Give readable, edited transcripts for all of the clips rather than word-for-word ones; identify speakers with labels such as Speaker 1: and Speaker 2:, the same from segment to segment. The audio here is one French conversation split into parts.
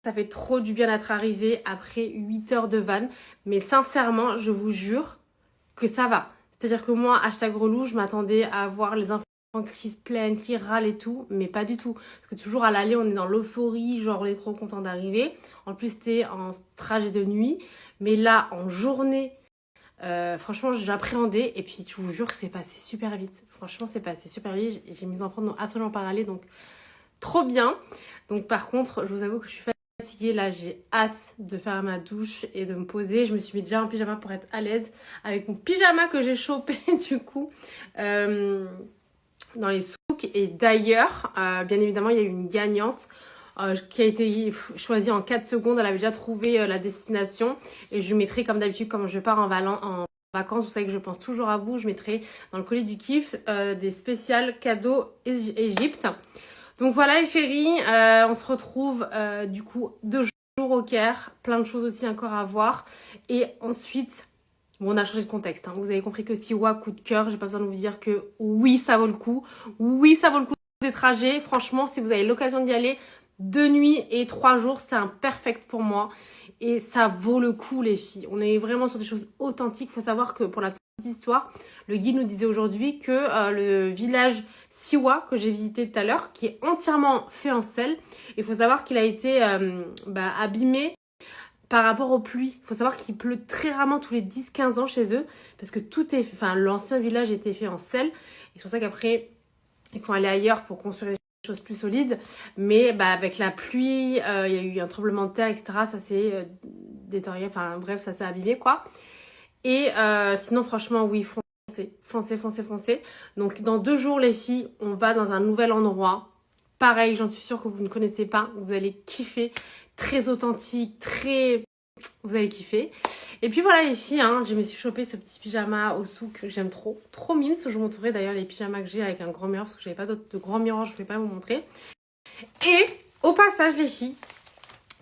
Speaker 1: Ça fait trop du bien d'être arrivé après 8 heures de van. Mais sincèrement, je vous jure que ça va. C'est-à-dire que moi, hashtag relou, je m'attendais à voir les enfants qui se plaignent, qui râlent et tout, mais pas du tout. Parce que toujours à l'aller, on est dans l'euphorie, genre on est trop content d'arriver. En plus, c'était en trajet de nuit. Mais là, en journée, franchement, j'appréhendais. Et puis, je vous jure que c'est passé super vite. Franchement, c'est passé super vite. J'ai mes enfants n'ont absolument pas râlé, donc trop bien. Donc par contre, je vous avoue que je suis fatiguée. Là, j'ai hâte de faire ma douche et de me poser. Je me suis mis déjà en pyjama pour être à l'aise avec mon pyjama que j'ai chopé du coup dans les souks. Et d'ailleurs, bien évidemment, il y a eu une gagnante qui a été choisie en 4 secondes. Elle avait déjà trouvé la destination. Et je lui mettrai comme d'habitude, comme je pars en vacances, vous savez que je pense toujours à vous. Je mettrai dans le colis du kiff des spéciales cadeaux Égypte. Donc voilà les chéris, on se retrouve du coup 2 jours au Caire, plein de choses aussi encore à voir. Et ensuite, bon, on a changé de contexte, hein. Vous avez compris que Siwa, coup de cœur, j'ai pas besoin de vous dire que oui ça vaut le coup. Oui ça vaut le coup des trajets, franchement si vous avez l'occasion d'y aller, 2 nuits et 3 jours, c'est un perfect pour moi. Et ça vaut le coup les filles, on est vraiment sur des choses authentiques. Il faut savoir que pour la petite histoire, le guide nous disait aujourd'hui que le village Siwa que j'ai visité tout à l'heure, qui est entièrement fait en sel, il faut savoir qu'il a été abîmé par rapport aux pluies. Il faut savoir qu'il pleut très rarement tous les 10-15 ans chez eux, parce que l'ancien village était fait en sel. Et c'est pour ça qu'après, ils sont allés ailleurs pour construire des choses plus solides. Mais avec la pluie, il y a eu un tremblement de terre, etc. Ça s'est détérioré, enfin bref, ça s'est abîmé quoi. Et sinon, franchement, oui, foncez. Donc, dans 2 jours, les filles, on va dans un nouvel endroit. Pareil, j'en suis sûre que vous ne connaissez pas. Vous allez kiffer. Très authentique, vous allez kiffer. Et puis voilà les filles, hein, je me suis chopé ce petit pyjama au souk que j'aime trop. Trop mimes. Je vous montrerai d'ailleurs les pyjamas que j'ai avec un grand miroir parce que j'avais pas de grand miroir, je ne vais pas vous montrer. Et au passage les filles,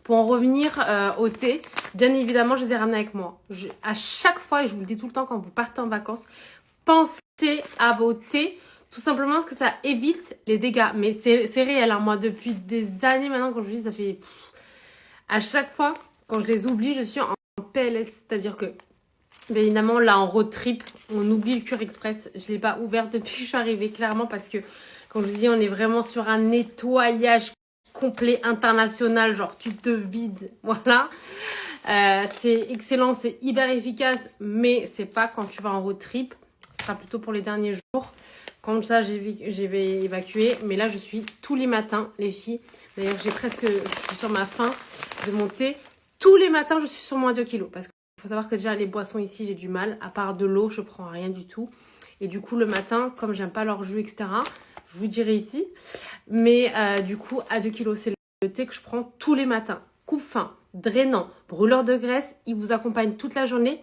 Speaker 1: pour en revenir au thé, bien évidemment, je les ai ramenés avec moi. À chaque fois, et je vous le dis tout le temps quand vous partez en vacances, pensez à vos thés, tout simplement parce que ça évite les dégâts. Mais c'est réel, hein. Moi, depuis des années maintenant, quand je vous dis, ça fait... À chaque fois, quand je les oublie, je suis en PLS. C'est-à-dire que, bien évidemment, là, en road trip, on oublie le Cure Express. Je ne l'ai pas ouvert depuis que je suis arrivée, clairement, parce que, quand je vous dis, on est vraiment sur un nettoyage complet international, genre tu te vides, voilà. C'est excellent, c'est hyper efficace, mais c'est pas quand tu vas en road trip, ce sera plutôt pour les derniers jours. Comme ça, j'ai vais évacuer, mais là, je suis tous les matins, les filles. D'ailleurs, je suis sur ma fin de monter. Tous les matins, je suis sur moins 2 kilos, parce qu'il faut savoir que déjà, les boissons ici, j'ai du mal. À part de l'eau, je prends rien du tout. Et du coup, le matin, comme j'aime pas leur jus, etc., je vous dirai ici. Mais du coup, à 2 kilos, c'est le thé que je prends tous les matins. Coupe fin, drainant, brûleur de graisse. Il vous accompagne toute la journée.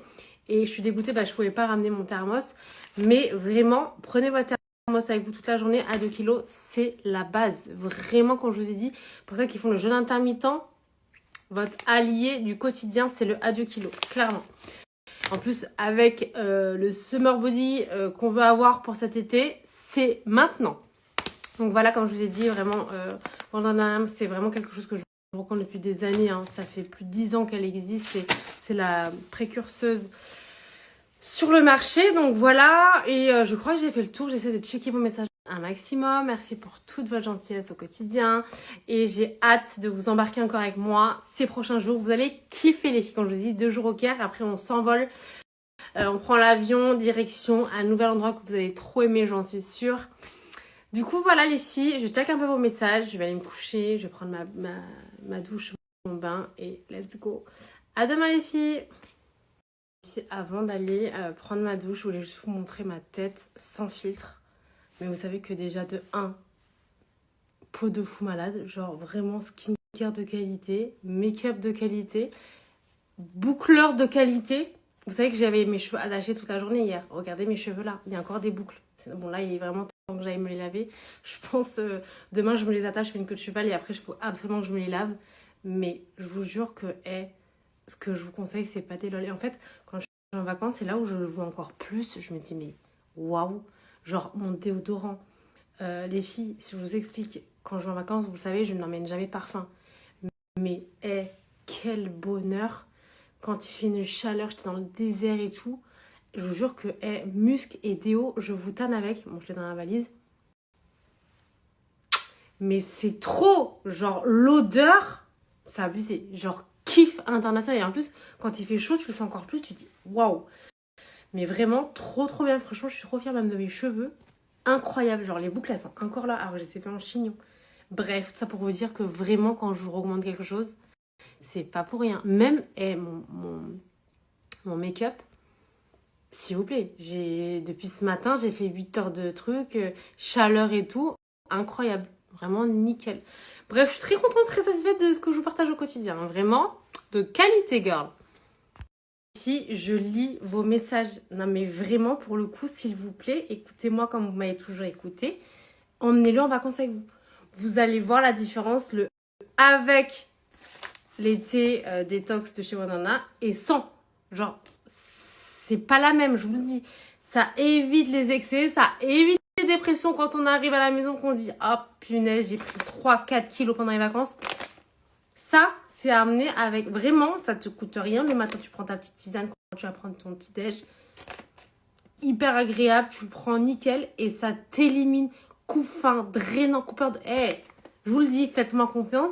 Speaker 1: Et je suis dégoûtée, je ne pouvais pas ramener mon thermos. Mais vraiment, prenez votre thermos avec vous toute la journée à 2 kilos. C'est la base. Vraiment, comme je vous ai dit, pour ça qu'ils font le jeûne intermittent, votre allié du quotidien, c'est le à 2 kilos. Clairement. En plus, avec le summer body qu'on veut avoir pour cet été, c'est maintenant. Donc voilà, comme je vous ai dit, vraiment, c'est vraiment quelque chose que je recommande depuis des années. Hein. Ça fait plus de 10 ans qu'elle existe. C'est la précurseuse sur le marché. Donc voilà, et je crois que j'ai fait le tour. J'essaie de checker vos messages un maximum. Merci pour toute votre gentillesse au quotidien. Et j'ai hâte de vous embarquer encore avec moi ces prochains jours. Vous allez kiffer les filles, comme je vous ai dit, 2 jours au Caire. Après, on s'envole. On prend l'avion, direction un nouvel endroit que vous allez trop aimer, j'en suis sûre. Du coup, voilà les filles, je check un peu vos messages, je vais aller me coucher, je vais prendre ma douche, mon bain et let's go. À demain les filles. Avant d'aller prendre ma douche, je voulais juste vous montrer ma tête sans filtre. Mais vous savez que déjà de 1, peau de fou malade, genre vraiment skincare de qualité, make-up de qualité, boucleur de qualité. Vous savez que j'avais mes cheveux attachés toute la journée hier. Regardez mes cheveux là, il y a encore des boucles. Bon là, il est vraiment temps que j'aille me les laver. Je pense demain je me les attache, je fais une queue de cheval et après il faut absolument que je me les lave. Mais je vous jure que ce que je vous conseille, c'est pas des lol. Et en fait, quand je suis en vacances, c'est là où je le vois encore plus. Je me dis mais waouh, genre mon déodorant. Les filles, si je vous explique, quand je vais en vacances, vous le savez, je n'emmène jamais de parfum. Mais quel bonheur quand il fait une chaleur, j'étais dans le désert et tout. Je vous jure que musc et déo, je vous tanne avec. Bon, je l'ai dans la valise. Mais c'est trop, genre l'odeur, c'est abusé. Genre kiff international. Et en plus, quand il fait chaud, tu le sens encore plus, tu te dis waouh. Mais vraiment, trop trop bien. Franchement, je suis trop fière même de mes cheveux. Incroyable. Genre les boucles, elles sont encore là. Alors, je les ai fait en chignon. Bref, tout ça pour vous dire que vraiment, quand je vous recommande quelque chose, c'est pas pour rien. Même mon make-up, s'il vous plaît. Depuis ce matin, j'ai fait 8 heures de trucs, chaleur et tout. Incroyable. Vraiment nickel. Bref, je suis très contente, très satisfaite de ce que je vous partage au quotidien. Vraiment, de qualité, girl. Ici, je lis vos messages. Non, mais vraiment, pour le coup, s'il vous plaît, écoutez-moi comme vous m'avez toujours écouté. Emmenez-le en vacances avec vous. Vous allez voir la différence, le avec l'été détox de chez Wanana et sans. Genre, c'est pas la même, je vous le dis. Ça évite les excès, ça évite les dépressions quand on arrive à la maison, qu'on dit « Ah, punaise, j'ai pris 3-4 kilos pendant les vacances. » Ça, c'est à amener avec... Vraiment, ça te coûte rien. Le matin, tu prends ta petite tisane quand tu vas prendre ton petit déj. Hyper agréable, tu le prends nickel et ça t'élimine. Coup fin, drainant, coupeur de... Je vous le dis, faites-moi confiance.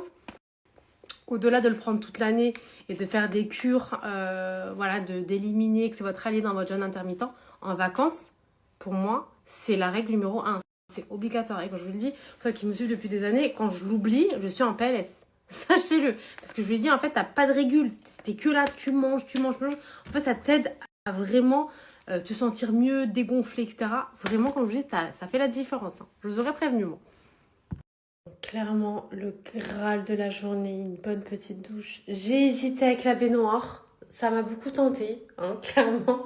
Speaker 1: Au-delà de le prendre toute l'année et de faire des cures, voilà, d'éliminer, que c'est votre allié dans votre jeûne intermittent, en vacances, pour moi, c'est la règle numéro 1. C'est obligatoire. Et quand je vous le dis, pour ceux qui me suivent depuis des années, quand je l'oublie, je suis en PLS. Sachez-le. Parce que je vous ai dit, en fait, t'as pas de régule. T'es que là, tu manges. En fait, ça t'aide à vraiment te sentir mieux, dégonfler, etc. Vraiment, comme je vous dis, ça fait la différence. Hein. Je vous aurais prévenu, moi. Clairement, le Graal de la journée, une bonne petite douche. J'ai hésité avec la baignoire. Ça m'a beaucoup tenté, hein, clairement.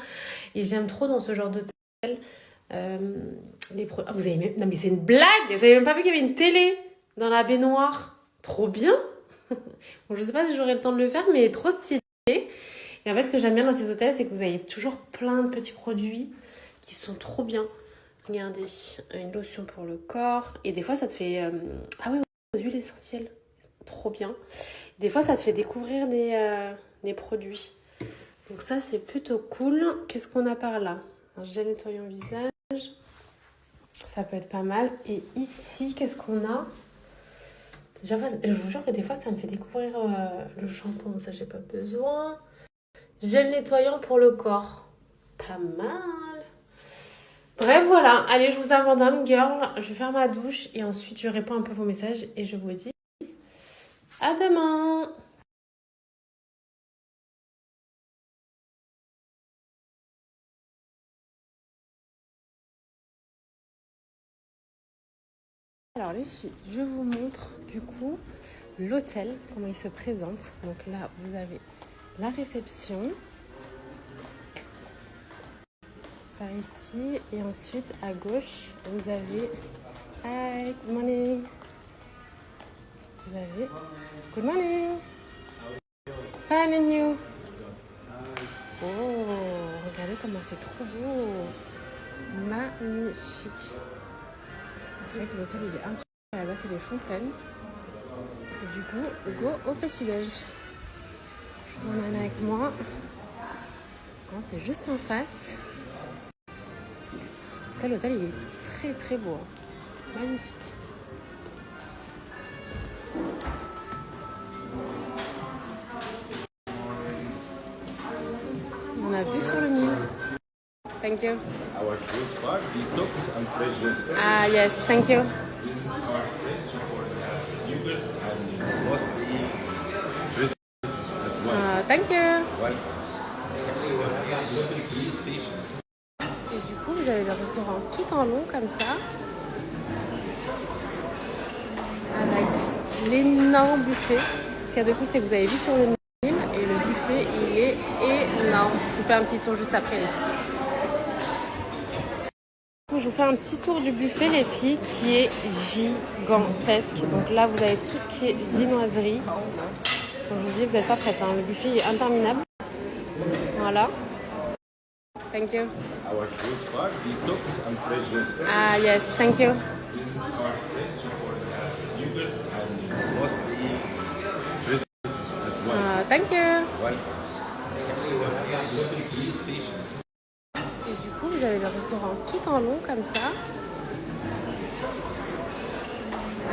Speaker 1: Et j'aime trop dans ce genre d'hôtel. Ah, vous avez même... Non, mais c'est une blague! J'avais même pas vu qu'il y avait une télé dans la baignoire. Trop bien! Bon, je sais pas si j'aurai le temps de le faire, mais trop stylé. Et en fait, ce que j'aime bien dans ces hôtels, c'est que vous avez toujours plein de petits produits qui sont trop bien. Regardez, une lotion pour le corps. Et des fois, ça te fait... Ah oui, aux huiles essentielles. Trop bien. Des fois, ça te fait découvrir des produits. Donc ça, c'est plutôt cool. Qu'est-ce qu'on a par là? Un gel nettoyant visage. Ça peut être pas mal. Et ici, qu'est-ce qu'on a? Déjà, je vous jure que des fois, ça me fait découvrir le shampoing. Ça, j'ai pas besoin. Gel nettoyant pour le corps. Pas mal. Bref, voilà. Allez, je vous abandonne, girl. Je vais faire ma douche et ensuite, je réponds un peu à vos messages et je vous dis à demain. Alors les filles, je vous montre du coup l'hôtel, comment il se présente. Donc là, vous avez la réception. Par ici. Et ensuite, à gauche, vous avez... Hi, good morning. Vous avez... Good morning. Fine and you. Oh, regardez comment c'est trop beau. Magnifique. C'est vrai que l'hôtel, il est incroyable. Là, c'est des fontaines. Et du coup, go au petit-déj. Je vous emmène avec moi. Non, c'est juste en face. En tout cas, l'hôtel, il est très très beau. Magnifique. On a vu sur le Nil. Thank you.
Speaker 2: Our juice bar, detox and fresh juices.
Speaker 1: Ah, yes, thank you.
Speaker 2: This is our fridge for yogurt and mostly fresh juices as well.
Speaker 1: Thank you.
Speaker 2: Welcome. We have a local police station.
Speaker 1: Et du coup, vous avez le restaurant tout en long comme ça. Avec l'énorme buffet. Ce qu'il y a de cool, c'est que vous avez vu sur le Nil. Et le buffet, il est énorme. Je vous fais un petit tour juste après, les filles. Je vous fais un petit tour du buffet, les filles, qui est gigantesque. Donc là, vous avez tout ce qui est viennoiserie. Comme je vous dis, vous n'êtes pas prête. Hein. Le buffet est interminable. Voilà. Thank you.
Speaker 2: Our juice bar, detox and fresh juices.
Speaker 1: Ah, yes, thank you.
Speaker 2: This is our fridge for yogurt and mostly fresh
Speaker 1: Thank you.
Speaker 2: Welcome. Police station.
Speaker 1: Et du coup, vous avez le restaurant tout en long comme ça,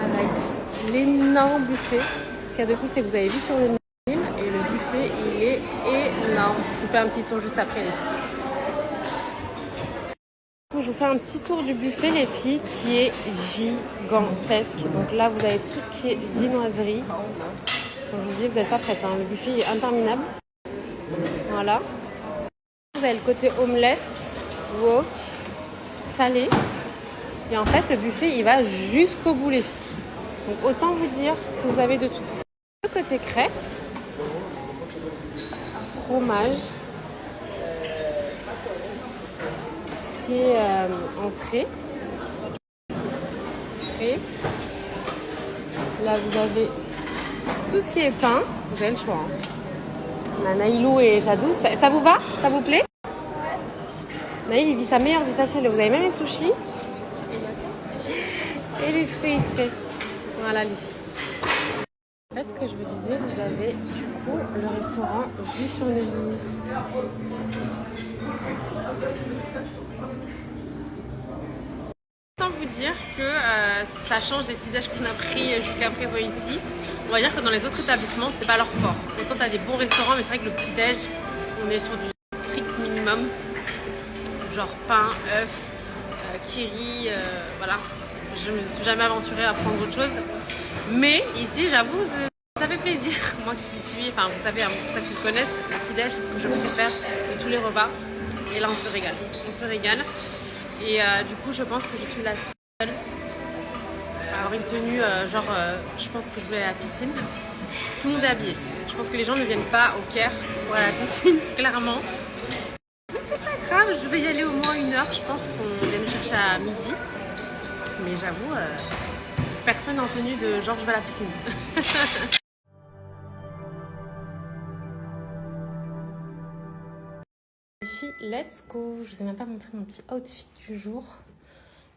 Speaker 1: avec l'énorme buffet. Ce qu'il y a de cool, c'est que vous avez vu sur le Nil et le buffet, il est énorme. Je vous fais un petit tour juste après, les filles. Je vous fais un petit tour du buffet, les filles, qui est gigantesque. Donc là, vous avez tout ce qui est viennoiserie. Comme je vous dis, vous n'êtes pas prête, hein. Le buffet est interminable. Voilà. Vous avez le côté omelette, wok, salé. Et en fait, le buffet, il va jusqu'au bout, les filles. Donc autant vous dire que vous avez de tout. Le côté crêpes, fromage, tout ce qui est entrée, frais. Là, vous avez tout ce qui est pain. Vous avez le choix, hein. On a Naïlou et Jadou. Ça vous va? Ça vous plaît? Naïl, il vit sa meilleure vie, sachez-le. Vous avez même les sushis. Et les fruits frais. Voilà, les filles. En fait, ce que je vous disais, vous avez du coup le restaurant vue sur le Nil. Sans vous dire que ça change des petits déj qu'on a pris jusqu'à présent ici. On va dire que dans les autres établissements, c'est pas leur fort. Autant t'as des bons restaurants, mais c'est vrai que le petit déj, on est sur du strict minimum. Genre pain, œufs, kiri, voilà. Je me suis jamais aventurée à prendre autre chose. Mais ici, j'avoue, ça fait plaisir. Moi qui suis, enfin vous savez, pour ceux qui me connaissent, le petit déj, c'est ce que je préfère de tous les repas. Et là, on se régale. On se régale. Et du coup, je pense que je suis la seule à avoir une tenue, je pense que je voulais à la piscine. Tout le monde est habillé. Je pense que les gens ne viennent pas au Caire pour aller à la piscine, clairement. C'est pas grave, je vais y aller au moins 1 heure, je pense, parce qu'on vient me chercher à midi. Mais j'avoue, personne en tenue de genre je vais à la piscine. Les filles, let's go. Je vous ai même pas montré mon petit outfit du jour.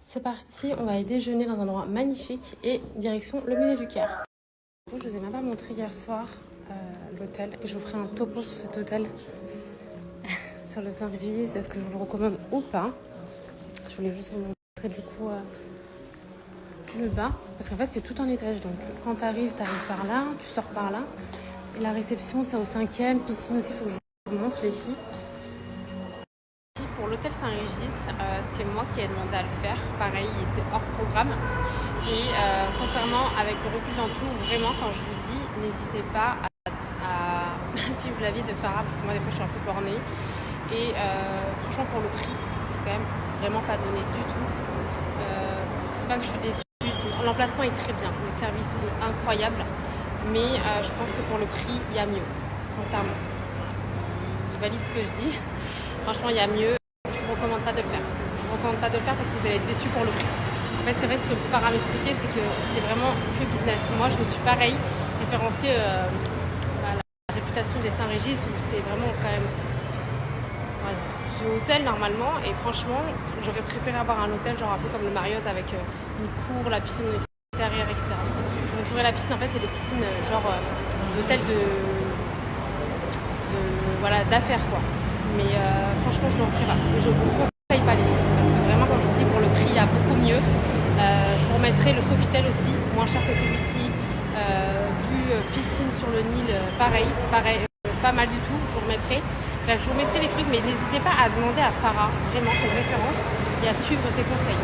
Speaker 1: C'est parti, on va aller déjeuner dans un endroit magnifique et direction le musée du Caire. Je vous ai même pas montré hier soir l'hôtel et je vous ferai un topo sur cet hôtel sur le service, est-ce que je vous le recommande ou pas. Je voulais juste vous montrer du coup le bas, parce qu'en fait c'est tout en étage, donc quand t'arrives par là, tu sors par là. Et la réception c'est au 5e, piscine aussi, il faut que je vous montre les filles. Pour l'hôtel Saint-Régis, c'est moi qui ai demandé à le faire. Pareil, il était hors programme. Et sincèrement, avec le recul dans tout, vraiment, quand je vous dis, n'hésitez pas à suivre l'avis de Farah, parce que moi, des fois, je suis un peu bornée. Et franchement, pour le prix, parce que c'est quand même vraiment pas donné du tout, c'est pas que je suis déçue. L'emplacement est très bien, le service est incroyable. Mais je pense que pour le prix, il y a mieux, sincèrement. Il valide ce que je dis. Franchement, il y a mieux. Je vous recommande pas de le faire. Je vous recommande pas de le faire parce que vous allez être déçus pour le prix. En fait, c'est vrai, ce que Farah m'expliquait, c'est que c'est vraiment que business. Moi, je me suis pareil référencée à la réputation des Saint-Régis, où c'est vraiment quand même ce hôtel normalement. Et franchement, j'aurais préféré avoir un hôtel genre un peu comme le Marriott avec une cour, la piscine extérieure, etc. Je vous montrerai la piscine. En fait, c'est des piscines genre d'hôtel voilà, d'affaires quoi. Mais franchement, je ne le ferai pas. Je ne vous conseille pas les filles. Parce que vraiment, comme je vous dis, pour le prix, il y a beaucoup mieux. Je vous remettrai le Sofitel aussi, moins cher que celui-ci. Vue piscine sur le Nil, pareil, pas mal du tout. Je vous remettrai. Bref, je vous remettrai les trucs, mais n'hésitez pas à demander à Farah, vraiment, c'est une référence, et à suivre ses conseils.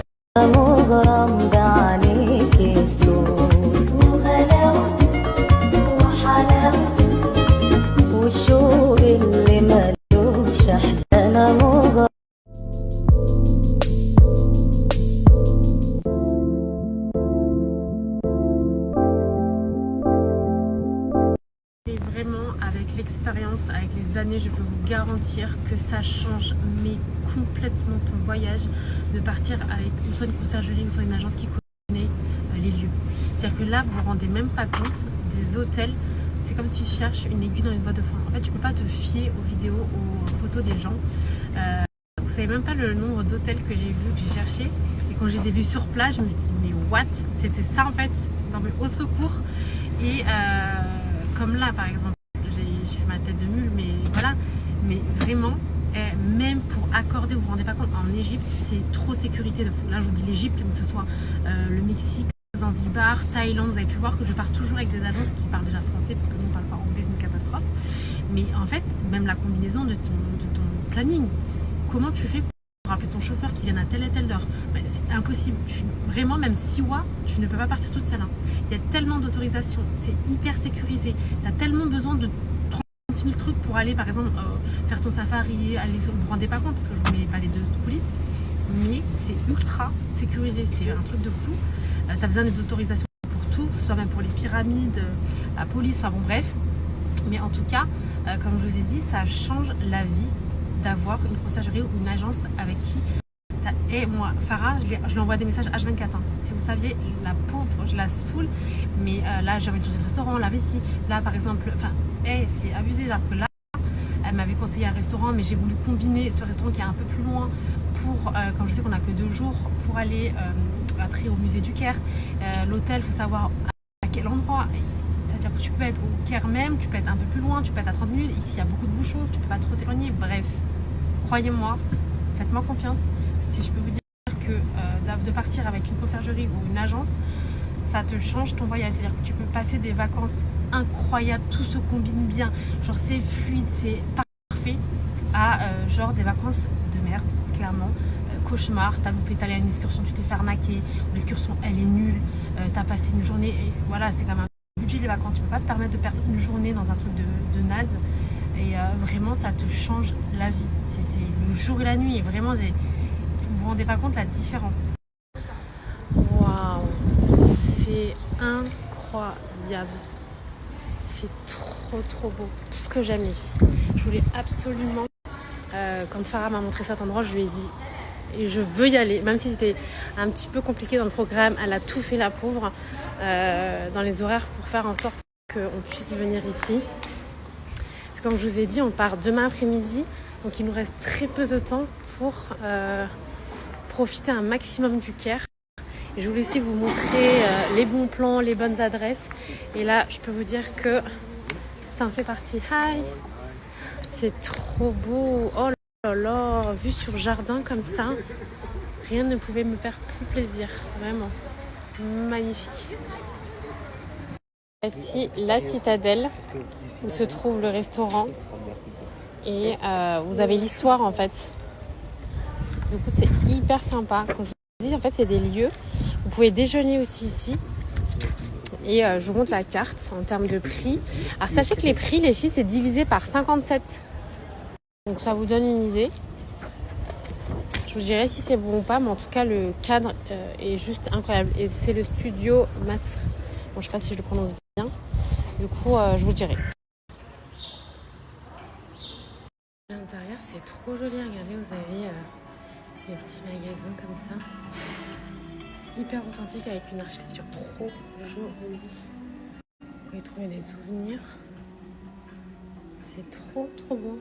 Speaker 1: Et vraiment, avec l'expérience, avec les années, je peux vous garantir que ça change mais complètement ton voyage de partir avec ou soit une conciergerie ou soit une agence qui connaît les lieux. C'est-à-dire que là, vous vous rendez même pas compte des hôtels. C'est comme tu cherches une aiguille dans une boîte de foin. En fait, tu peux pas te fier aux vidéos, aux photos des gens. Vous savez même pas le nombre d'hôtels que j'ai vus, que j'ai cherché. Et quand je les ai vus sur place, je me suis dit, mais what? C'était ça en fait? Non mais au secours. Et comme là, par exemple, fait ma tête de mule, mais voilà. Mais vraiment, même pour accorder, vous vous rendez pas compte, en Égypte, c'est trop sécurité de fou. Là, je vous dis l'Égypte, que ce soit le Mexique, Zanzibar, Thaïlande, vous avez pu voir que je pars toujours avec des agences qui parlent déjà français, parce que nous on parle pas anglais, c'est une catastrophe. Mais en fait, même la combinaison de ton planning, comment tu fais pour rappeler ton chauffeur qui vient à telle et telle heure? C'est impossible. Vraiment, même 6 mois, tu ne peux pas partir toute seule. Hein. Il y a tellement d'autorisations, c'est hyper sécurisé. Tu as tellement besoin de 36 000 trucs pour aller, par exemple, faire ton safari, aller, vous vous rendez pas compte, parce que je vous mets pas les deux de police, mais c'est ultra sécurisé, c'est un truc de fou. Tu as besoin des autorisations pour tout, que ce soit même pour les pyramides, la police, enfin bon bref. Mais en tout cas, comme je vous ai dit, ça change la vie d'avoir une conciergerie ou une agence avec qui... Et moi, Farah, je lui envoie des messages H24. Hein. Si vous saviez, la pauvre, je la saoule. Mais là, j'ai envie de changer de restaurant, la vessie. Là, par exemple, c'est abusé. Genre que là, elle m'avait conseillé un restaurant, mais j'ai voulu combiner ce restaurant qui est un peu plus loin pour, comme je sais qu'on n'a que 2 jours, pour aller après au musée du Caire. L'hôtel, il faut savoir à quel endroit. C'est-à-dire que tu peux être au Caire même, tu peux être un peu plus loin, tu peux être à 30 minutes. Ici, il y a beaucoup de bouchons, tu peux pas trop t'éloigner. Bref, croyez-moi, faites-moi confiance. Si je peux vous dire que de partir avec une conciergerie ou une agence, ça te change ton voyage. C'est-à-dire que tu peux passer des vacances incroyables, tout se combine bien. Genre c'est fluide, c'est parfait. À genre des vacances de merde, clairement. Cauchemar, t'as loupé, t'es allé à une excursion, tu t'es fait arnaquer. L'excursion, elle est nulle. T'as passé une journée, et voilà, c'est quand même un budget les vacances. Tu peux pas te permettre de perdre une journée dans un truc de naze. Et vraiment, ça te change la vie. C'est le jour et la nuit. Et vraiment, vous vous rendez pas compte la différence. Waouh, c'est incroyable. C'est trop beau. Tout ce que j'aime les filles. Je voulais absolument, quand Farah m'a montré cet endroit, je lui ai dit, et je veux y aller, même si c'était un petit peu compliqué dans le programme. Elle a tout fait la pauvre dans les horaires pour faire en sorte qu'on puisse venir ici. Parce que comme je vous ai dit, on part demain après-midi, donc il nous reste très peu de temps pour profiter un maximum du Caire. Et je voulais aussi vous montrer les bons plans, les bonnes adresses. Et là, je peux vous dire que ça en fait partie. Hi! C'est trop beau. Oh là là, vue sur jardin comme ça. Rien ne pouvait me faire plus plaisir. Vraiment. Magnifique. Voici la citadelle où se trouve le restaurant. Et vous avez l'histoire en fait. Du coup, c'est hyper sympa. Comme je vous dis, en fait, c'est des lieux. Vous pouvez déjeuner aussi ici. Et je vous montre la carte en termes de prix. Alors, sachez que les prix, les filles, c'est divisé par 57. Donc, ça vous donne une idée. Je vous dirai si c'est bon ou pas, mais en tout cas, le cadre est juste incroyable. Et c'est le studio Masr. Bon, je sais pas si je le prononce bien. Du coup, je vous dirai. L'intérieur, c'est trop joli. Regardez, vous avez des petits magasins comme ça. Hyper authentique avec une architecture trop jolie. Vous pouvez trouver des souvenirs. C'est trop beau.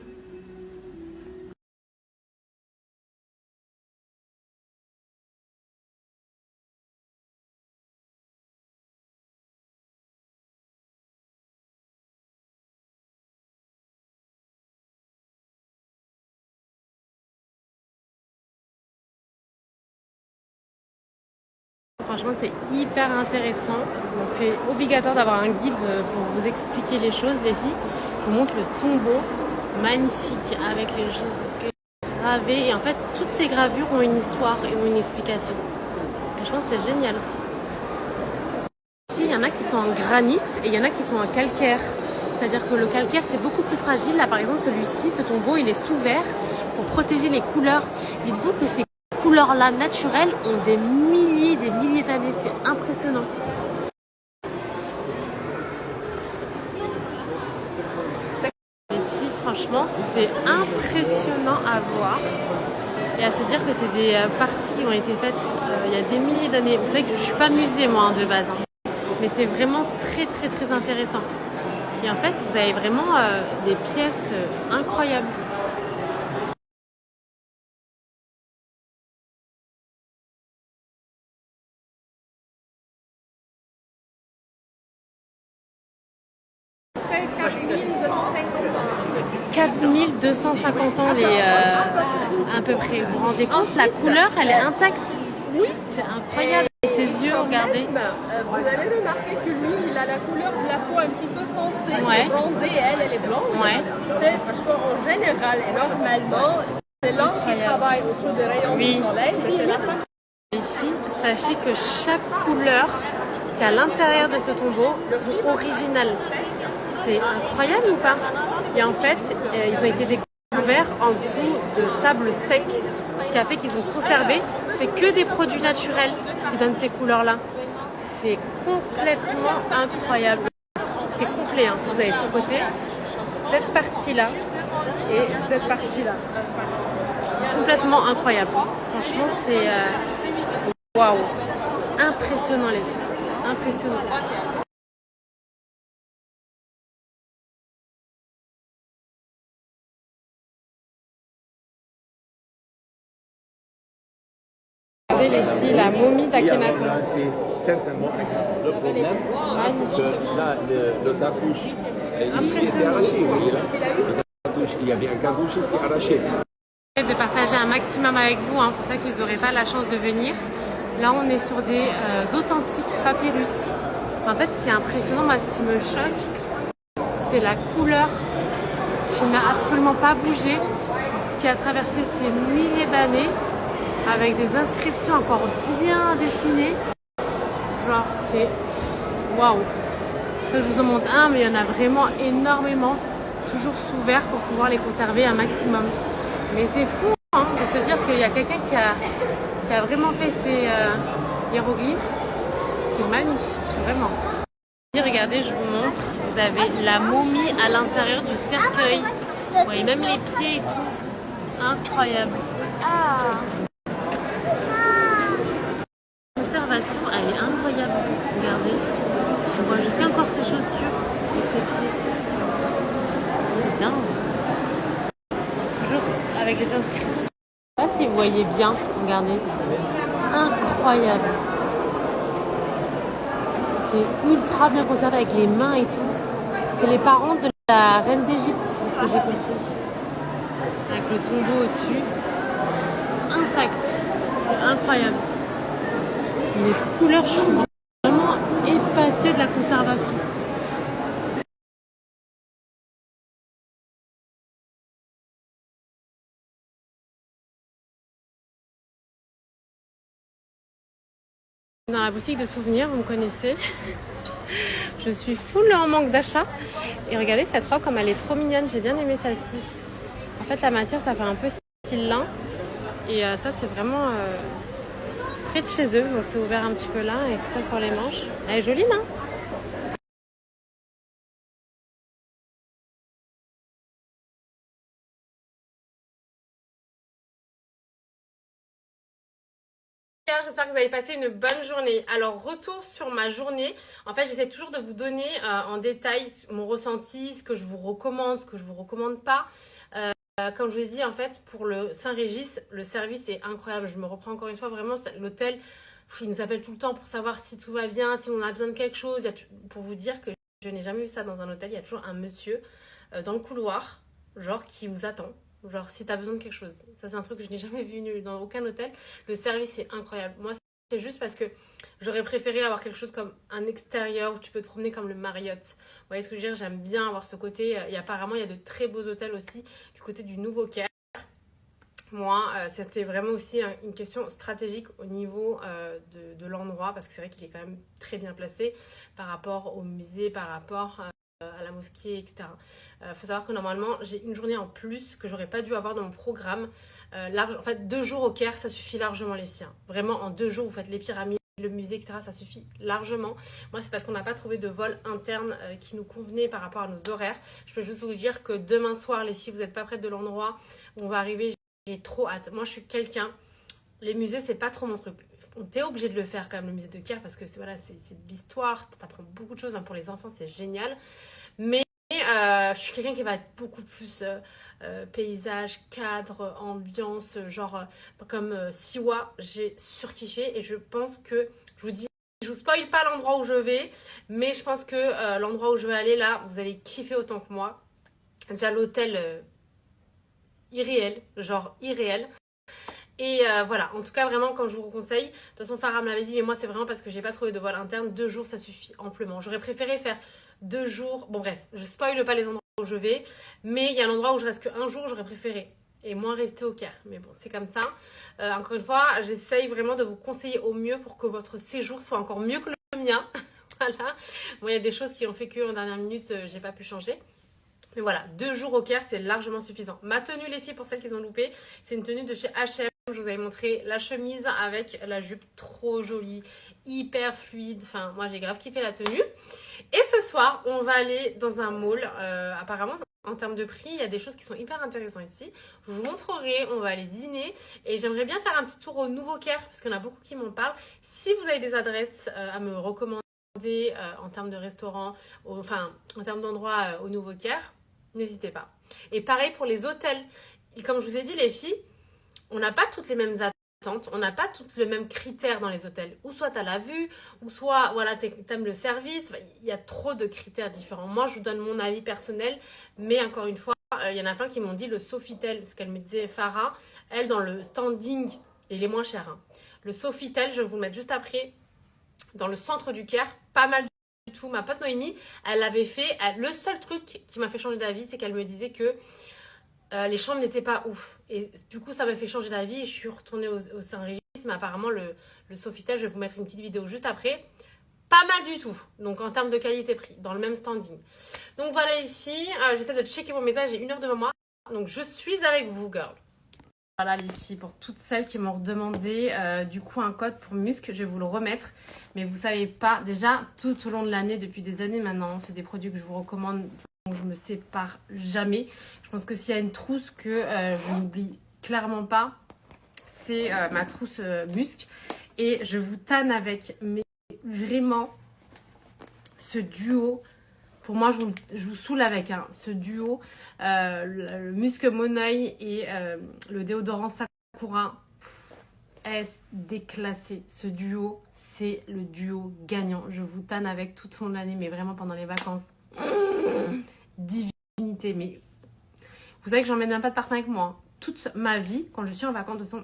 Speaker 1: Franchement, c'est hyper intéressant. Donc, c'est obligatoire d'avoir un guide pour vous expliquer les choses, les filles. Je vous montre le tombeau magnifique avec les choses gravées. Et en fait, toutes les gravures ont une histoire et ont une explication. Franchement, c'est génial. Il y en a qui sont en granit et il y en a qui sont en calcaire. C'est-à-dire que le calcaire, c'est beaucoup plus fragile. Là, par exemple, celui-ci, ce tombeau, il est sous verre pour protéger les couleurs. Dites-vous que ces couleurs-là naturelles ont des milliers d'années. C'est impressionnant. Les filles, franchement, c'est impressionnant à voir. Et à se dire que c'est des parties qui ont été faites il y a des milliers d'années. Vous savez que je ne suis pas musée, moi, de base. Mais c'est vraiment très intéressant. Et en fait, vous avez vraiment des pièces incroyables.
Speaker 3: Fait 4 250
Speaker 1: 4250 ans à peu près. Vous vous rendez compte, la couleur elle est intacte.
Speaker 3: Oui.
Speaker 1: C'est incroyable. Et ses yeux, regardez.
Speaker 3: Vous allez remarquer que lui, il a la couleur de la peau un petit peu foncée,
Speaker 1: Ouais.
Speaker 3: bronzée, elle est blanche.
Speaker 1: Ouais.
Speaker 3: C'est parce qu'en général et normalement, c'est l'homme qui travaille autour des rayons
Speaker 1: Oui.
Speaker 3: du soleil, mais c'est la femme.
Speaker 1: Les filles, sachez que chaque couleur qu'il y a à l'intérieur de ce tombeau sont originales. C'est incroyable ou pas? Et en fait, ils ont été découverts en dessous de sable sec, ce qui a fait qu'ils ont conservé. C'est que des produits naturels qui donnent ces couleurs-là. C'est complètement incroyable. Surtout que c'est complet. Hein. Vous avez ce côté, cette partie-là et cette partie-là. Complètement incroyable. Franchement, c'est waouh, impressionnant les filles, impressionnant. Regardez les filles, la momie d'Akhenaton.
Speaker 2: C'est certainement le problème. Que là, le cartouche ici était arraché. Vous voyez là, le cartouche, il y avait un cartouche ici arraché.
Speaker 1: De partager un maximum avec vous, hein, pour ça qu'ils n'auraient pas la chance de venir. Là, on est sur des authentiques papyrus. En fait, ce qui est impressionnant, moi, ce qui me choque, c'est la couleur qui n'a absolument pas bougé, qui a traversé ces milliers d'années, avec des inscriptions encore bien dessinées. Genre, c'est waouh! Je vous en montre un, mais il y en a vraiment énormément, toujours sous verre pour pouvoir les conserver un maximum. Mais c'est fou hein, de se dire qu'il y a quelqu'un qui a vraiment fait ces hiéroglyphes. C'est magnifique, vraiment. Et regardez, je vous montre. Vous avez la momie à l'intérieur du cercueil. Vous voyez même les pieds et tout. Incroyable. La conservation, elle est incroyable. Regardez. Je vois jusqu'à encore ses chaussures et ses pieds. C'est dingue. Toujours avec les inscriptions. Je ne sais pas si vous voyez bien, regardez. Incroyable. C'est ultra bien conservé avec les mains et tout. C'est les parents de la reine d'Égypte, de ce que j'ai compris. Avec le tombeau au-dessus. Intact. C'est incroyable. Les couleurs, je suis vraiment épatée de la conservation. Dans la boutique de souvenirs, vous me connaissez. Je suis full en manque d'achat. Et regardez cette robe comme elle est trop mignonne. J'ai bien aimé celle-ci. En fait, la matière, ça fait un peu style lin. Et ça, c'est vraiment près de chez eux. Donc, c'est ouvert un petit peu là avec ça sur les manches. Elle est jolie, non? J'espère que vous avez passé une bonne journée. Alors, retour sur ma journée. En fait, j'essaie toujours de vous donner en détail mon ressenti, ce que je vous recommande, ce que je vous recommande pas. Comme je vous ai dit, en fait, pour le Saint-Régis, le service est incroyable. Je me reprends encore une fois, vraiment, l'hôtel, il nous appelle tout le temps pour savoir si tout va bien, si on a besoin de quelque chose. Pour vous dire que je n'ai jamais vu ça dans un hôtel, il y a toujours un monsieur dans le couloir, genre qui vous attend. Genre si tu as besoin de quelque chose. Ça, c'est un truc que je n'ai jamais vu dans aucun hôtel. Le service est incroyable. Moi, c'est juste parce que j'aurais préféré avoir quelque chose comme un extérieur où tu peux te promener comme le Marriott. Vous voyez ce que je veux dire? J'aime bien avoir ce côté. Et apparemment, il y a de très beaux hôtels aussi du côté du Nouveau-Caire. Moi, c'était vraiment aussi une question stratégique au niveau de l'endroit parce que c'est vrai qu'il est quand même très bien placé par rapport au musée, par rapport à la mosquée, etc. Faut savoir que normalement, j'ai une journée en plus que j'aurais pas dû avoir dans mon programme. En fait, 2 jours au Caire, ça suffit largement les filles. Vraiment, en 2 jours, vous faites les pyramides, le musée, etc. Ça suffit largement. Moi, c'est parce qu'on n'a pas trouvé de vol interne qui nous convenait par rapport à nos horaires. Je peux juste vous dire que demain soir, les filles, vous n'êtes pas prêtes de l'endroit où on va arriver. J'ai trop hâte. Moi, je suis quelqu'un... Les musées, c'est pas trop mon truc. On t'est obligé de le faire quand même, le musée de Caire, parce que voilà, c'est de l'histoire, t'apprends beaucoup de choses, même pour les enfants, c'est génial. Mais je suis quelqu'un qui va être beaucoup plus paysage, cadre, ambiance, genre comme Siwa. J'ai surkiffé et je pense que, je vous dis, je vous spoil pas l'endroit où je vais, mais je pense que l'endroit où je vais aller là, vous allez kiffer autant que moi. Déjà l'hôtel irréel, genre irréel. Et voilà, en tout cas vraiment quand je vous conseille, de toute façon Farah me l'avait dit, mais moi c'est vraiment parce que j'ai pas trouvé de vol interne, 2 jours ça suffit amplement. J'aurais préféré faire 2 jours, bon bref, je spoile pas les endroits où je vais, mais il y a un endroit où je reste que 1 jour, j'aurais préféré. Et moins rester au Caire. Mais bon, c'est comme ça. Encore une fois, j'essaye vraiment de vous conseiller au mieux pour que votre séjour soit encore mieux que le mien. Voilà. Bon, il y a des choses qui ont fait qu'en dernière minute, j'ai pas pu changer. Mais voilà, 2 jours au Caire, c'est largement suffisant. Ma tenue, les filles, pour celles qui ont loupé, c'est une tenue de chez H&M. Je vous avais montré la chemise avec la jupe trop jolie, hyper fluide. Enfin, moi, j'ai grave kiffé la tenue. Et ce soir, on va aller dans un mall. Apparemment, en termes de prix, il y a des choses qui sont hyper intéressantes ici. Je vous montrerai, on va aller dîner. Et j'aimerais bien faire un petit tour au Nouveau Caire, parce qu'il y en a beaucoup qui m'en parlent. Si vous avez des adresses à me recommander en termes de restaurants, enfin, en termes d'endroits au Nouveau Caire, n'hésitez pas. Et pareil pour les hôtels. Et comme je vous ai dit, les filles, on n'a pas toutes les mêmes attentes, on n'a pas tous les mêmes critères dans les hôtels. Ou soit tu as la vue, ou soit voilà, tu aimes le service. Enfin, il y a trop de critères différents. Moi, je vous donne mon avis personnel, mais encore une fois, il y en a plein qui m'ont dit le Sofitel, ce qu'elle me disait Farah, elle dans le standing, il est moins cher. Hein. Le Sofitel, je vais vous le mettre juste après, dans le centre du Caire, pas mal du tout. Ma pote Noémie, elle avait fait, le seul truc qui m'a fait changer d'avis, c'est qu'elle me disait que les chambres n'étaient pas ouf. Et du coup, ça m'a fait changer d'avis et je suis retournée au Saint-Régis. Mais apparemment, le Sofitel, je vais vous mettre une petite vidéo juste après. Pas mal du tout. Donc, en termes de qualité-prix, dans le même standing. Donc, voilà ici. J'essaie de checker mon message. J'ai 1 heure devant moi. Donc, je suis avec vous, girl. Voilà, ici, pour toutes celles qui m'ont redemandé du coup un code pour Musc, je vais vous le remettre. Mais vous savez pas, déjà, tout au long de l'année, depuis des années maintenant, c'est des produits que je vous recommande. Donc, je me sépare jamais. Je pense que s'il y a une trousse que je n'oublie clairement pas, c'est ma trousse Musc. Et je vous tanne avec, mais vraiment, ce duo. Pour moi, je vous saoule avec ce duo, le Musc Moneuil et le déodorant Sakura est déclassé. Ce duo, c'est le duo gagnant. Je vous tanne avec tout au long de l'année, mais vraiment pendant les vacances. Divinité, mais vous savez que j'emmène même pas de parfum avec moi. Hein. Toute ma vie, quand je suis en vacances, de toute façon,